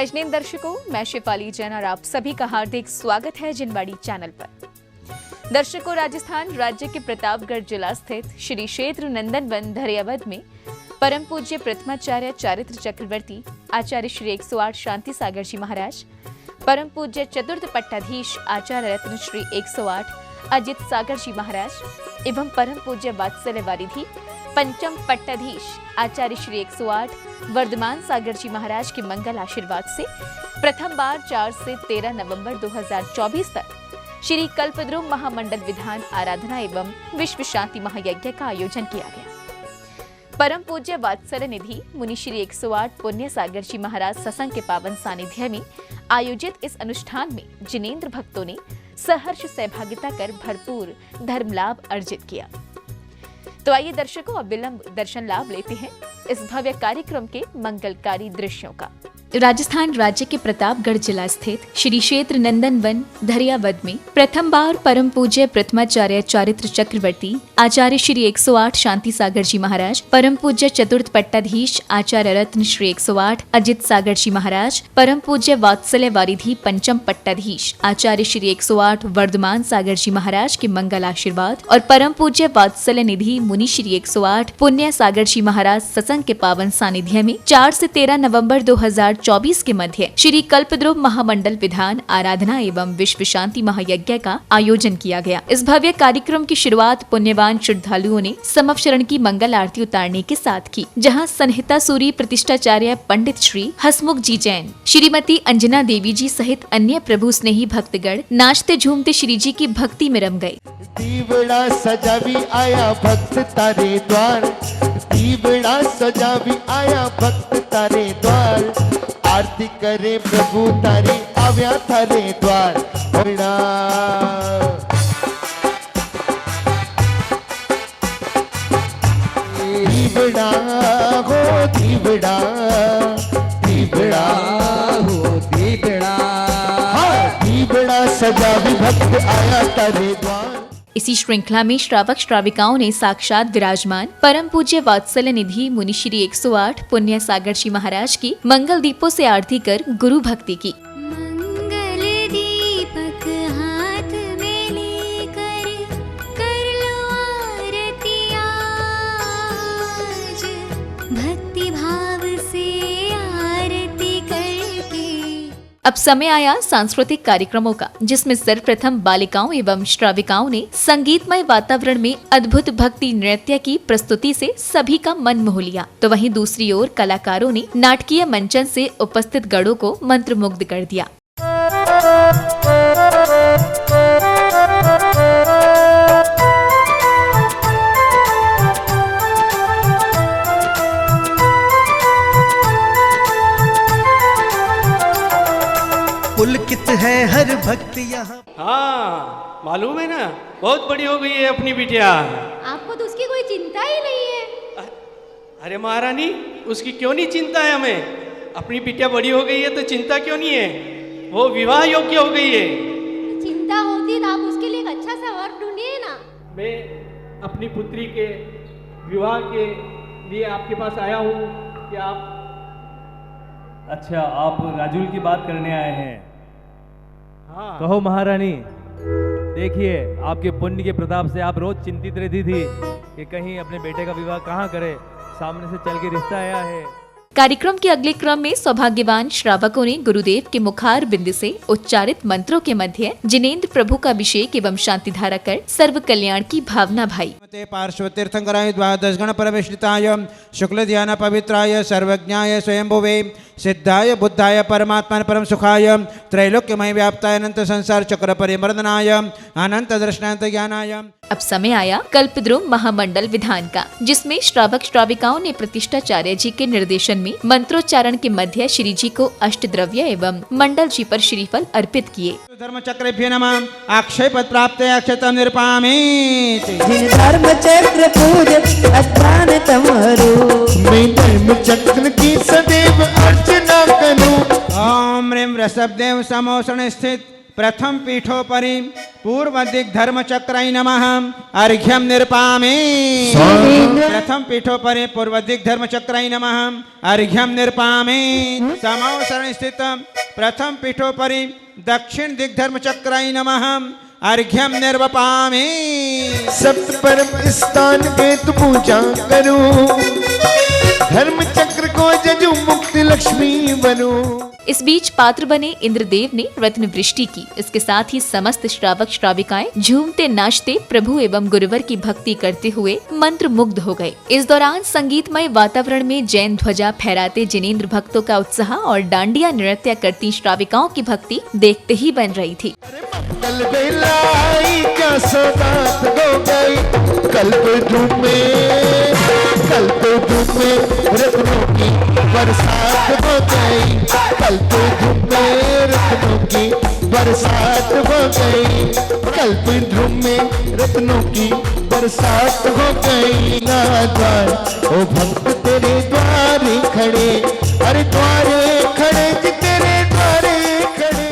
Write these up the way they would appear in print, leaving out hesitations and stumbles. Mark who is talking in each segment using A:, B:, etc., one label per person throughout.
A: जय जिनेंद्र दर्शकों, मैं शिफाली जैन और आप सभी का हार्दिक स्वागत है जिनवाड़ी चैनल पर। दर्शकों, राजस्थान राज्य के प्रतापगढ़ जिला स्थित श्री क्षेत्र नंदन वन धरियावद में परम पूज्य प्रथमाचार्य चारित्र चक्रवर्ती आचार्य श्री 108 शांति सागर जी महाराज, परम पूज्य चतुर्थ पट्टाधीश आचार्य रत्न श्री 108 अजित सागर जी महाराज एवं परम पूज्य वात्सल्य वारिधि पंचम पट्टाधीश आचार्य श्री 108 वर्धमान सागर जी महाराज के मंगल आशीर्वाद से प्रथम बार 4 से 13 नवंबर 2024 तक श्री कल्पद्रुम महामंडल विधान आराधना एवं विश्व शांति महायज्ञ का आयोजन किया गया। परम पूज्य वात्सल्य निधि मुनि श्री 108 पुण्य सागर जी महाराज सत्संग के पावन सानिध्य में आयोजित इस अनुष्ठान में जिनेंद्र भक्तों ने सहर्ष सहभागिता कर भरपूर धर्म लाभ अर्जित किया। तो आइए दर्शकों, अब विलंब दर्शन लाभ लेते हैं इस भव्य कार्यक्रम के मंगलकारी दृश्यों का। राजस्थान राज्य के प्रतापगढ़ जिला स्थित श्री क्षेत्र नंदन वन धरियावद में प्रथम बार परम पूज्य प्रथमाचार्य चारित्र चक्रवर्ती आचार्य श्री 108 शांति सागर जी महाराज, परम पूज्य चतुर्थ पट्टाधीश आचार्य रत्न श्री 108 अजित सागर जी महाराज, परम पूज्य वात्सल्य वारिधि पंचम पट्टाधीश आचार्य श्री 108 वर्धमान सागर जी महाराज के मंगल आशीर्वाद और परम पूज्य वात्सल्य निधि मुनि श्री 108 पुण्य सागर जी महाराज सत्संग के पावन सानिध्य में 4 से 13 नवंबर 2024 के मध्य श्री कल्पद्रुम महामंडल विधान आराधना एवं विश्व शांति महायज्ञ का आयोजन किया गया। इस भव्य कार्यक्रम की शुरुआत पुण्यवान श्रद्धालुओं ने समवचरण की मंगल आरती उतारने के साथ की, जहां संहिता सूरी प्रतिष्ठाचार्य पंडित श्री हसमुख जी जैन, श्रीमती अंजना देवी जी सहित अन्य प्रभु स्नेही भक्तगण नाचते झूमते श्री जी की भक्ति में रम गए।
B: दीवड़ा सजा भी आया भक्त तारे द्वार, दीवड़ा सजा भी आया भक्त तारे द्वार, आरती करे प्रभु तारी आव्या थारे द्वार। दीवड़ा हो दीवड़ा, दीवड़ा हो दीवड़ा, दीवड़ा सजा भी भक्त आया तारे द्वार।
A: इसी श्रृंखला में श्रावक श्राविकाओं ने साक्षात विराजमान परम पूज्य वात्सल्य निधि मुनि श्री 108 पुण्य सागर जी महाराज की मंगल दीपों से आरती कर गुरु भक्ति की।
C: मंगल दीपक हाथ में लेकर कर लो आरती आज, भक्ति भाव से आरती करके।
A: अब समय आया सांस्कृतिक कार्यक्रमों का, जिसमें सर्वप्रथम बालिकाओं एवं श्राविकाओं ने संगीतमय वातावरण में अद्भुत भक्ति नृत्य की प्रस्तुति से सभी का मन मोह लिया। तो वहीं दूसरी ओर कलाकारों ने नाटकीय मंचन से उपस्थित गणों को मंत्रमुग्ध कर दिया।
B: पुलकित है हर भक्त यहाँ।
D: हाँ, मालूम है ना, बहुत बड़ी हो गई है अपनी बिटिया।
C: आपको तो उसकी कोई चिंता ही नहीं है।
D: अरे महारानी, उसकी क्यों नहीं चिंता है हमें? अपनी बिटिया बड़ी हो गई है तो चिंता क्यों नहीं है? वो विवाह योग्य हो गई है।
C: चिंता होती तो आप उसके लिए एक अच्छा सा वर ढूंढिए ना।
D: मैं अपनी पुत्री के विवाह के लिए आपके पास आया हूँ कि आप।
E: अच्छा, आप राजुल की बात करने आए हैं?
D: हाँ।
E: कहो महारानी। देखिए, आपके पुण्य के प्रताप से आप रोज चिंतित रहती थी कि कहीं अपने बेटे का विवाह कहाँ करे, सामने से चल के रिश्ता आया है।
A: कार्यक्रम के अगले क्रम में सौभाग्यवान श्रावकों ने गुरुदेव के मुखार बिंद से उच्चारित मंत्रों के मध्य जिनेंद्र प्रभु का अभिषेक एवं शांति धारा कर सर्व कल्याण की भावना भाई।
F: पार्श्व तीर्थंकराय द्वादश गण परमेष्ठिताय शुक्ल ध्यान पवित्राय सर्वज्ञाय स्वयंभुवे सिद्धाय बुद्धाय परमात्मा परम सुखाय त्रैलोक्यमय व्याप्ताय अनंत संसार चक्र परिमर्दनाय अनंत दर्शनांत ज्ञानाय।
A: अब समय आया कल्पद्रुम महामंडल विधान का, जिसमें श्रावक श्राविकाओं ने प्रतिष्ठाचार्य जी के निर्देशन में मंत्रोच्चारण के मध्य श्री जी को अष्टद्रव्य एवं मंडल जी पर श्रीफल अर्पित किए।
F: धर्म चक्रेभ्यो नमः। अक्षय पद प्राप्त अक्षतम निर्पामेति।
G: जिन धर्म चक्र पूज अस्थान तमरो,
B: मैं धर्म चक्र की सदैव अर्चना करूं।
F: ओम ह्रीं वृषभदेव समोषण स्थित प्रथम पीठोपरि पूर्व दिग्धर्म चक्राय नमः अर्घ्यम निर्पामे। प्रथम पीठोपरि पूर्व दिग्धर्म चक्राय नमः अर्घ्यम निर्पामे। समावसरण स्थित प्रथम पीठोपरि दक्षिण दिग्धर्म चक्राय नमः अर्घ्यम निर्वपामे।
B: सप्त परम स्थान पे तू पूजा करूं, धर्म चक्र को जजू मुक्ति लक्ष्मी बनूं।
A: इस बीच पात्र बने इंद्रदेव ने रत्न वृष्टि की। इसके साथ ही समस्त श्रावक श्राविकाएं झूमते नाचते प्रभु एवं गुरुवर की भक्ति करते हुए मंत्र मुग्ध हो गए। इस दौरान संगीतमय वातावरण में जैन ध्वजा फहराते जिनेंद्र भक्तों का उत्साह और डांडिया नृत्य करती श्राविकाओं की भक्ति देखते ही बन रही थी।
B: कल बेलाई क्या सौगात हो गई, कल्प धूमे रत्नों की बरसात हो गई, कल्प धूमे रत्नों की बरसात हो गई, कल्प धूमे रत्नों की बरसात हो गई। द्वार ओ भक्त तेरे द्वारे खड़े, अरे द्वारे खड़े जी तेरे द्वारे खड़े।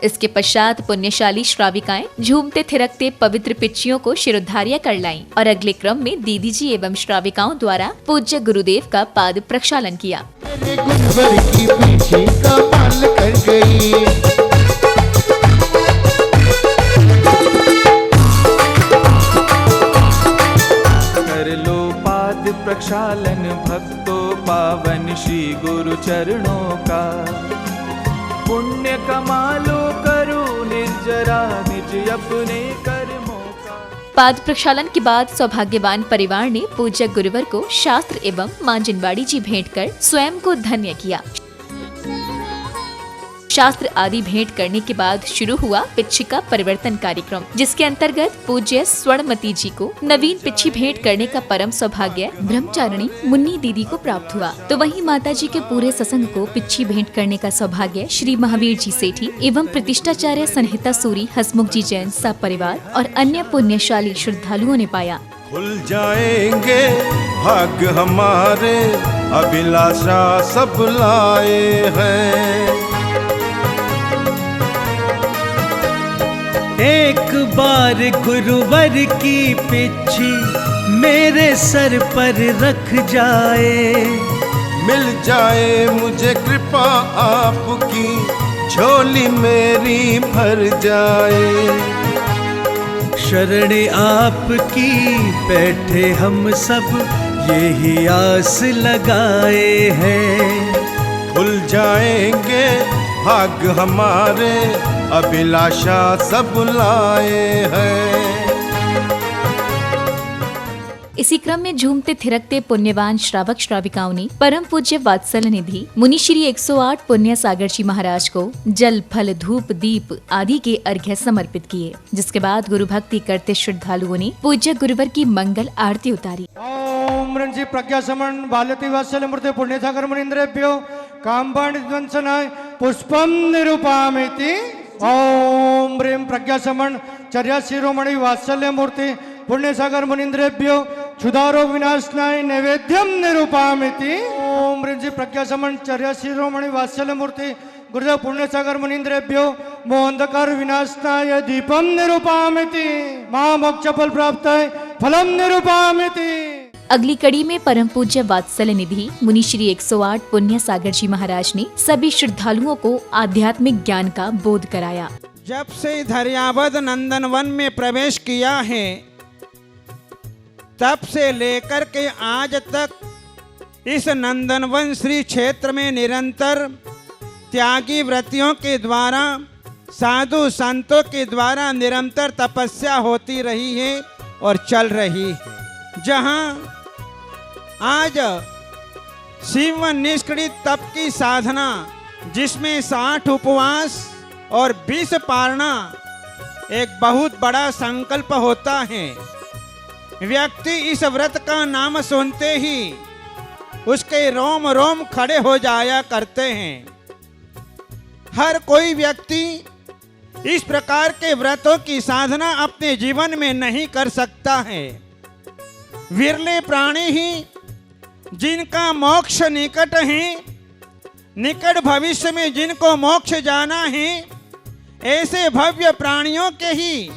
A: इसके पश्चात पुण्यशाली श्राविकाएं झूमते थिरकते पवित्र पिच्चियों को शिरोधार्य कर लाईं और अगले क्रम में दीदी जी एवं श्राविकाओं द्वारा पूज्य गुरुदेव का पाद प्रक्षालन किया।
B: मेरे गुरुवर की पीछे कमाल कर गई,
H: कर लो पाद प्रक्षालन भक्तों पावन श्री गुरु चरणों का, पुण्य कमा लो करो निर्जरा निज अपने कर्मों का।
A: पाद प्रक्षालन के बाद सौभाग्यवान परिवार ने पूज्य गुरुवर को शास्त्र एवं मां जिनवाड़ी जी भेंट कर स्वयं को धन्य किया। शास्त्र आदि भेंट करने के बाद शुरू हुआ पिच्छी का परिवर्तन कार्यक्रम, जिसके अंतर्गत पूज्य स्वर्णमती जी को नवीन पिच्छी भेंट करने का परम सौभाग्य ब्रह्मचारिणी मुन्नी दीदी को प्राप्त हुआ। तो वहीं माता जी के पूरे सत्संग को पिच्छी भेंट करने का सौभाग्य श्री महावीर जी सेठी एवं प्रतिष्ठाचार्य संहिता सूरी हसमुख जी जैन सा परिवार और अन्य पुण्यशाली श्रद्धालुओं ने पाया।
I: खुल जाएंगे भाग्य हमारे, अभिलाषा सब लाए हैं।
J: एक बार गुरुवर की पिच्छी मेरे सर पर रख जाए,
I: मिल जाए मुझे कृपा आपकी, झोली मेरी भर जाए।
J: शरण आपकी बैठे हम सब यही आस लगाए हैं।
I: खुल जाएंगे भाग्य हमारे, अभिलाषा सब लाए हैं।
A: इसी क्रम में झूमते थिरकते पुण्यवान श्रावक श्राविकाओं ने परम पूज्य वात्सल्य निधि मुनि श्री 108 पुण्य सागर जी महाराज को जल फल धूप दीप आदि के अर्घ्य समर्पित किए, जिसके बाद गुरु भक्ति करते श्रद्धालुओं ने पूज्य गुरुवर की मंगल आरती उतारी।
K: ओम ऋषि प्रज्ञा समन बालति वात्सल्य मूर्ते पुण्य सागर मुनीन्द्रेभ्यो काम्बाणि ध्वंसनाय पुष्पम निरूपामिति। ओम ह्रीं प्रज्ञा समन चर्या शिरोमणि वात्सल्य मूर्ति पुण्य सागर मुनीन्द्रेभ्यो क्षुधारोग विनाशनाय नैवेद्यम निरूपामिति। ओम ह्रीं प्रज्ञा समन चर्या शिरोमणि वात्सल्य मूर्ति गुरुदेव पुण्य सागर मुनीन्द्रेभ्यो मोहंधकार विनाशनाय दीपम निरूपामिति। महामोक्ष फल प्राप्ताय फलम निरूपामिति।
A: अगली कड़ी में परम पूज्य वात्सल्य निधि मुनि श्री 108 पुण्य सागर जी महाराज ने सभी श्रद्धालुओं को आध्यात्मिक ज्ञान का बोध कराया।
F: जब से धैर्यावद नंदन वन में प्रवेश किया है, तब से लेकर के आज तक इस नंदनवन श्री क्षेत्र में निरंतर त्यागी व्रतियों के द्वारा, साधु संतों के द्वारा निरंतर तपस्या होती रही है और चल रही है। जहां आज शिव निष्क्रिय तप की साधना, जिसमें 60 उपवास और 20 पारणा एक बहुत बड़ा संकल्प होता है। व्यक्ति इस व्रत का नाम सुनते ही उसके रोम रोम खड़े हो जाया करते हैं। हर कोई व्यक्ति इस प्रकार के व्रतों की साधना अपने जीवन में नहीं कर सकता है। विरले प्राणी ही जिनका मोक्ष निकट है, निकट भविष्य में जिनको मोक्ष जाना है, ऐसे भव्य प्राणियों के ही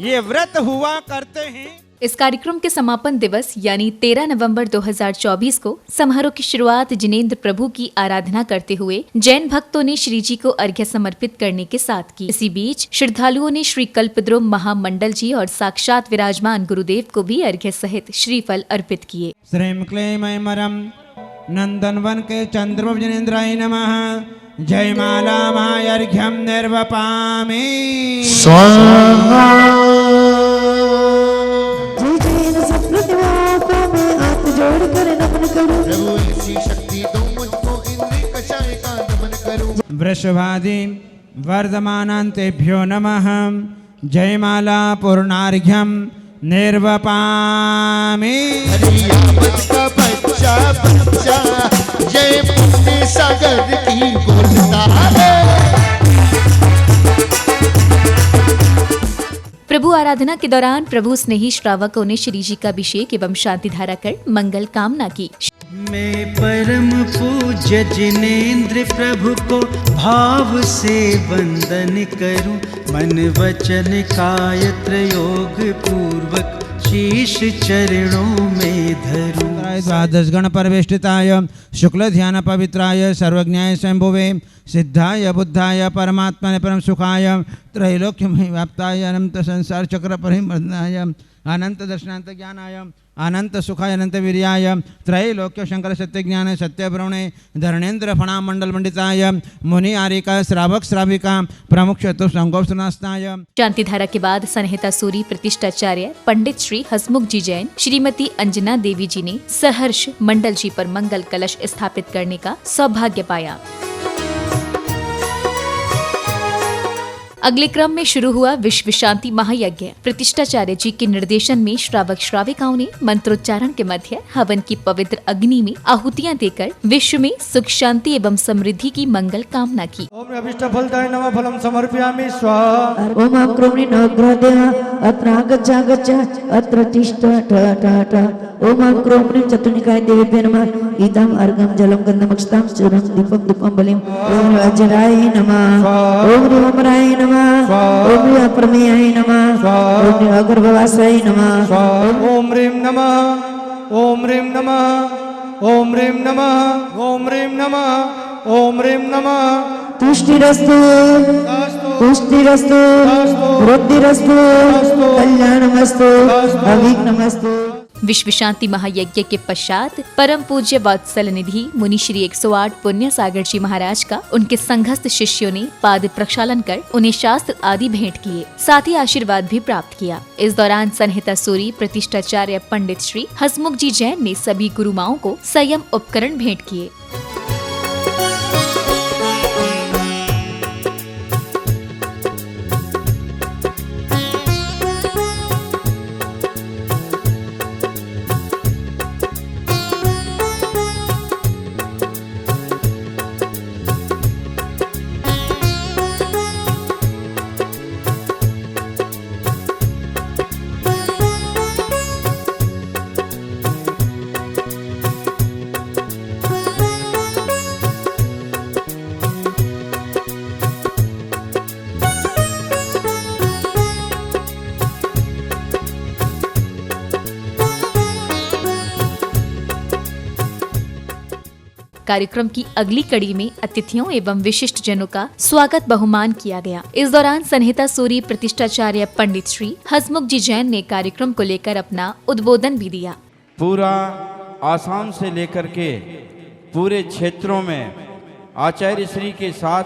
F: ये व्रत हुआ करते हैं।
A: इस कार्यक्रम के समापन दिवस यानी 13 नवंबर 2024 को समारोह की शुरुआत जिनेंद्र प्रभु की आराधना करते हुए जैन भक्तों ने श्री जी को अर्घ्य समर्पित करने के साथ की। इसी बीच श्रद्धालुओं ने श्री कल्पद्रुम महामंडल जी और साक्षात विराजमान गुरुदेव को भी अर्घ्य सहित श्रीफल अर्पित किए।
F: श्रीम क्लेमयमरम नंदनवन के चंद्रम जिनेन्द्राय नमः। जय माला मायर्घ्यम निर्वपामि
B: स्वाहा। प्रभु ऐसी शक्ति दो मुझको, इंद्र कषाय का दमन करूं।
F: वृषभादि वर्धमानान्तेभ्यो नमः। जयमाला पूर्णार्घ्यम निर्वपामि।
B: हरियावत का बच्चा बच्चा जय पुण्य सागर की बोलता है।
A: प्रभु आराधना के दौरान प्रभु स्नेही श्रावकों ने श्री जी का अभिषेक एवं शांति धारा कर मंगल कामना की।
J: मैं परम पूज्य जिनेंद्र प्रभु को भाव से वंदन करूं, मन वचन काय त्रयोग पूर्वक शीश चरणों में धरूं।
F: द्वादश गण परिवेष्टिताय शुक्ल ध्यान पवित्राय सर्वज्ञाय स्वयंभुवे सिद्धाय बुद्धाय परमात्मने परम सुखाय त्रैलोक्यमय व्याप्ताय अनंत संसार चक्र परिमर्दनाय अनंत दर्शनांत ज्ञानाय अनंत सुखाय अनंत वीर्याय त्रैलोक्य शंकर सत्य ज्ञान सत्य ब्रवणे धरणेन्द्र फणा मंडल मंडिताय मुनि आरिका श्रावक श्राविका प्रमुख चतुर संगोपनास्ताय।
A: शांति धारा के बाद संहिता सूरी प्रतिष्ठाचार्य पंडित श्री हसमुख जी जैन श्रीमती अंजना देवी जी ने सहर्ष मंडल जी पर मंगल कलश स्थापित करने का सौभाग्य पाया। अगले क्रम में शुरू हुआ विश्व शांति महायज्ञ। प्रतिष्ठाचार्य जी के निर्देशन में श्रावक श्राविकाओं ने मंत्रोच्चारण के मध्य हवन की पवित्र अग्नि में आहुतियां देकर विश्व में सुख शांति एवं समृद्धि की मंगल कामना की।
K: ओम अभिष्ट फलदाय नमः फलम समर्पयामि स्वाहा।
G: ओम आक्रोमणि नग्रहदेह अत्र आगच्छ गच्छ अत्र तिष्ठ ठ। ओम आक्रोमणि चतुर्निकाय देवेभ्यो नमः। इदं अर्घं जलं गन्धमक्षतां चूर्णं दीपं धूपं बलिं। ओम अजराय नमः। ओम ह्रीमराय नमः। ओम अप्रमेयाय नमः। ओम अगर्भवासाय नमः।
K: ओम ह्रीं नमः। ओम ह्रीं नमः। ओम ह्रीं नमः। ओम ह्रीं नमः। ओम ह्रीं नमः।
G: तुष्टिरस्तु पुष्टिरस्तु वृद्धिरस्तु कल्याणमस्तु अविघ्नमस्तु।
A: विश्व शांति महायज्ञ के पश्चात परम पूज्य वात्सल निधि मुनि श्री 108 पुण्य सागर जी महाराज का उनके संघस्थ शिष्यों ने पाद प्रक्षालन कर उन्हें शास्त्र आदि भेंट किए, साथ ही आशीर्वाद भी प्राप्त किया। इस दौरान संहिता सूरी प्रतिष्ठाचार्य पंडित श्री हसमुख जी जैन ने सभी गुरुमाओं को संयम उपकरण भेंट किए। कार्यक्रम की अगली कड़ी में अतिथियों एवं विशिष्ट जनों का स्वागत बहुमान किया गया। इस दौरान संहिता सूरी प्रतिष्ठाचार्य पंडित श्री हसमुख जी जैन ने कार्यक्रम को लेकर अपना उद्बोधन भी दिया।
L: पूरा आसाम से लेकर के पूरे क्षेत्रों में आचार्य श्री के साथ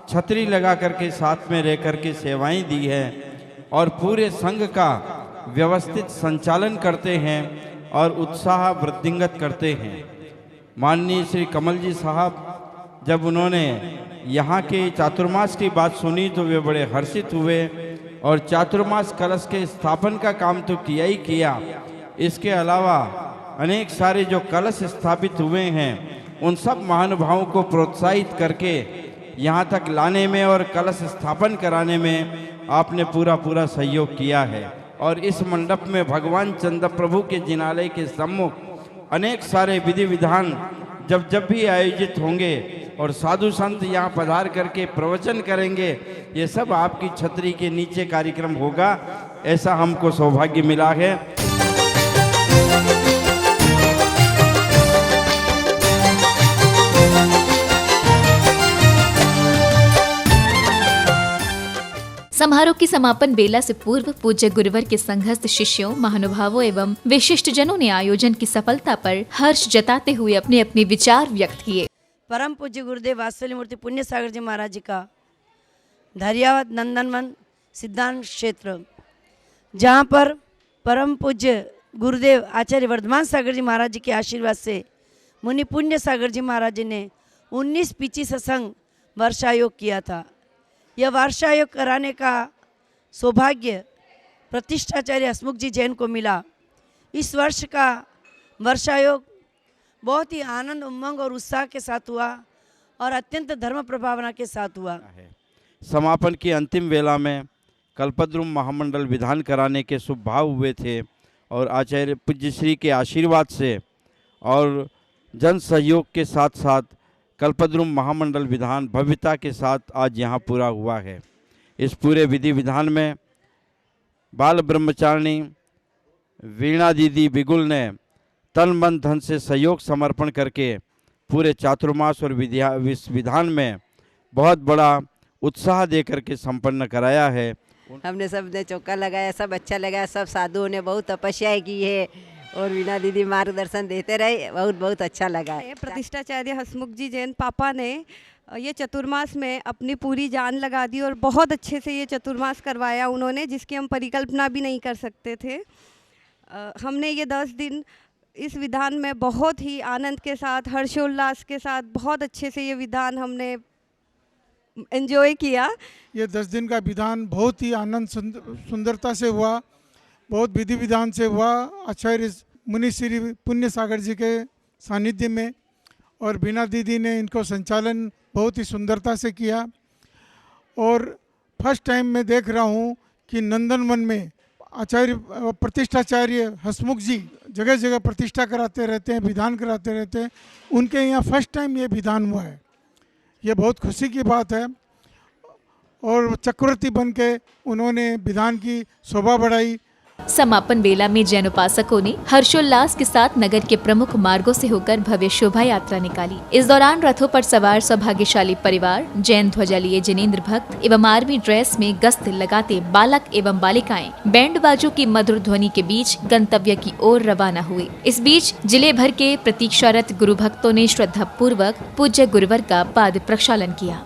L: छतरी लगा करके साथ में रह करके सेवाएं दी है और पूरे संघ का व्यवस्थित संचालन करते हैं और उत्साह वृद्धिंगत करते हैं। माननीय श्री कमल जी साहब जब उन्होंने यहाँ के चातुर्मास की बात सुनी तो वे बड़े हर्षित हुए और चातुर्मास कलश के स्थापन का काम तो किया ही किया, इसके अलावा अनेक सारे जो कलश स्थापित हुए हैं उन सब महानुभावों को प्रोत्साहित करके यहाँ तक लाने में और कलश स्थापन कराने में आपने पूरा सहयोग किया है। और इस मंडप में भगवान चंद्र प्रभु के जिनालय के सम्मुख अनेक सारे विधि विधान जब भी आयोजित होंगे और साधु संत यहाँ पधार करके प्रवचन करेंगे। ये सब आपकी छतरी के नीचे कार्यक्रम होगा, ऐसा हमको सौभाग्य मिला है।
A: समारोह की समापन बेला से पूर्व पूज्य गुरुवर के संघस्थ शिष्यों, महानुभावों एवं विशिष्ट जनों ने आयोजन की सफलता पर हर्ष जताते हुए अपने अपने विचार व्यक्त किए।
G: परम पूज्य गुरुदेव वात्सल्य मूर्ति पुण्य सागर जी महाराज जी का धैर्यवत नंदनवन सिद्धांत क्षेत्र, जहाँ पर परम पूज्य गुरुदेव आचार्य वर्धमान सागर जी महाराज जी के आशीर्वाद से मुनि पुण्य सागर जी महाराज जी ने 19 पीची सत्संग वर्षायोग किया था। यह वर्षायोग कराने का सौभाग्य प्रतिष्ठाचार्य हसमुख जी जैन को मिला। इस वर्ष का वर्षायोग बहुत ही आनंद, उमंग और उत्साह के साथ हुआ और अत्यंत धर्म प्रभावना के साथ हुआ।
L: समापन की अंतिम वेला में कल्पद्रुम महामंडल विधान कराने के शुभ भाव हुए थे और आचार्य पूज्य श्री के आशीर्वाद से और जन सहयोग के साथ साथ कल्पद्रुम महामंडल विधान भव्यता के साथ आज यहाँ पूरा हुआ है। इस पूरे विधि विधान में बाल ब्रह्मचारिणी वीणा दीदी बिगुल ने तन मन धन से सहयोग समर्पण करके पूरे चातुर्मास और विधान में बहुत बड़ा उत्साह दे करके संपन्न कराया है।
M: हमने सब ने चौका लगाया, सब अच्छा लगा। सब साधुओं ने बहुत तपस्या की है और वीणा दीदी मार्गदर्शन देते रहे, बहुत बहुत अच्छा लगा।
N: प्रतिष्ठाचार्य हसमुख जी जैन पापा ने ये चतुर्मास में अपनी पूरी जान लगा दी और बहुत अच्छे से ये चतुर्मास करवाया उन्होंने, जिसकी हम परिकल्पना भी नहीं कर सकते थे। हमने ये 10 दिन इस विधान में बहुत ही आनंद के साथ, हर्षोल्लास के साथ बहुत अच्छे से ये विधान हमने एंजॉय किया।
O: ये 10 दिन का विधान बहुत ही आनंद सुंदरता से हुआ, बहुत विधि विधान से हुआ। आचार्य मुनि श्री पुण्य सागर जी के सानिध्य में और बीना दीदी ने इनको संचालन बहुत ही सुंदरता से किया। और फर्स्ट टाइम मैं देख रहा हूँ कि नंदनवन में आचार्य प्रतिष्ठाचार्य हसमुख जी जगह जगह प्रतिष्ठा कराते रहते हैं, विधान कराते रहते हैं। उनके यहाँ फर्स्ट टाइम ये विधान हुआ है, ये बहुत खुशी की बात है। और चक्रवर्ती बन के उन्होंने विधान की शोभा बढ़ाई।
A: समापन बेला में जैन उपासकों ने हर्षोल्लास के साथ नगर के प्रमुख मार्गों से होकर भव्य शोभा यात्रा निकाली। इस दौरान रथों पर सवार सौभाग्यशाली परिवार, जैन ध्वजा लिए जिनेंद्र भक्त एवं आर्मी ड्रेस में गश्त लगाते बालक एवं बालिकाएं बैंड बाजों की मधुर ध्वनि के बीच गंतव्य की ओर रवाना हुए। इस बीच जिले भर के प्रतीक्षारत गुरु भक्तों ने श्रद्धा पूर्वक पूज्य गुरुवर का पाद प्रक्षालन किया।